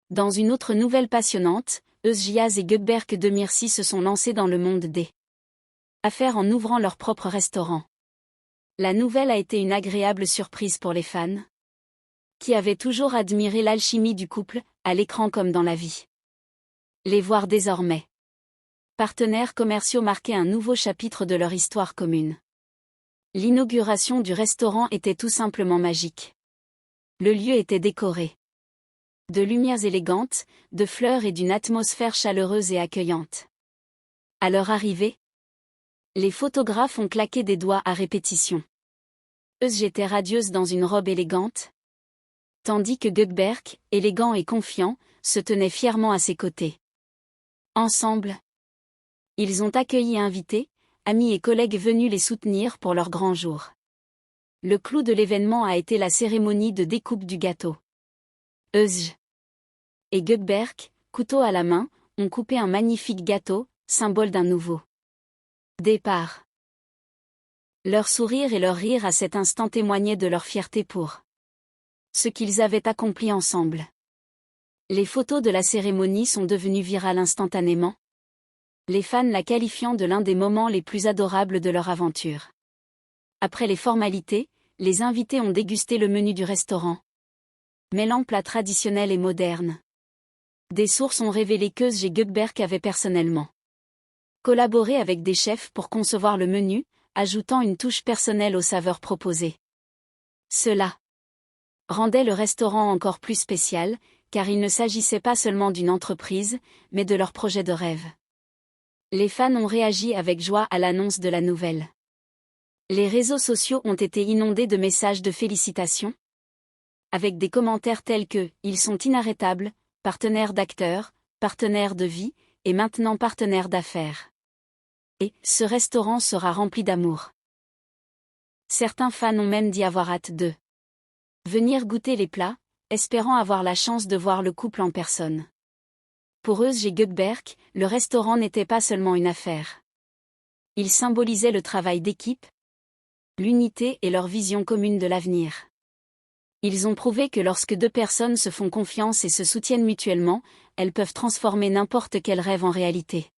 Dans une autre nouvelle passionnante, Eusgiaz et Gökberk Demirci se sont lancés dans le monde des affaires en ouvrant leur propre restaurant. La nouvelle a été une agréable surprise pour les fans, qui avaient toujours admiré l'alchimie du couple, à l'écran comme dans la vie. Les voir désormais partenaires commerciaux marquait un nouveau chapitre de leur histoire commune. L'inauguration du restaurant était tout simplement magique. Le lieu était décoré de lumières élégantes, de fleurs et d'une atmosphère chaleureuse et accueillante. À leur arrivée, les photographes ont claqué des doigts à répétition. J'étais radieuse dans une robe élégante, tandis que Gökberk, élégant et confiant, se tenait fièrement à ses côtés. Ensemble, ils ont accueilli invités, amis et collègues venus les soutenir pour leur grand jour. Le clou de l'événement a été la cérémonie de découpe du gâteau. Özge et Gökberk, couteau à la main, ont coupé un magnifique gâteau, symbole d'un nouveau départ. Leur sourire et leur rire à cet instant témoignaient de leur fierté pour ce qu'ils avaient accompli ensemble. Les photos de la cérémonie sont devenues virales instantanément, les fans la qualifiant de l'un des moments les plus adorables de leur aventure. Après les formalités, les invités ont dégusté le menu du restaurant, mêlant plats traditionnels et modernes. Des sources ont révélé qu'Özge et Gökberk avaient personnellement collaboré avec des chefs pour concevoir le menu, ajoutant une touche personnelle aux saveurs proposées. Cela rendait le restaurant encore plus spécial, car il ne s'agissait pas seulement d'une entreprise, mais de leur projet de rêve. Les fans ont réagi avec joie à l'annonce de la nouvelle. Les réseaux sociaux ont été inondés de messages de félicitations, avec des commentaires tels que « Ils sont inarrêtables, partenaires d'acteurs, partenaires de vie, et maintenant partenaires d'affaires. » Et « Ce restaurant sera rempli d'amour. » Certains fans ont même dit avoir hâte de venir goûter les plats, espérant avoir la chance de voir le couple en personne. Pour Özge et Gökberk, le restaurant n'était pas seulement une affaire. Il symbolisait le travail d'équipe, l'unité et leur vision commune de l'avenir. Ils ont prouvé que lorsque deux personnes se font confiance et se soutiennent mutuellement, elles peuvent transformer n'importe quel rêve en réalité.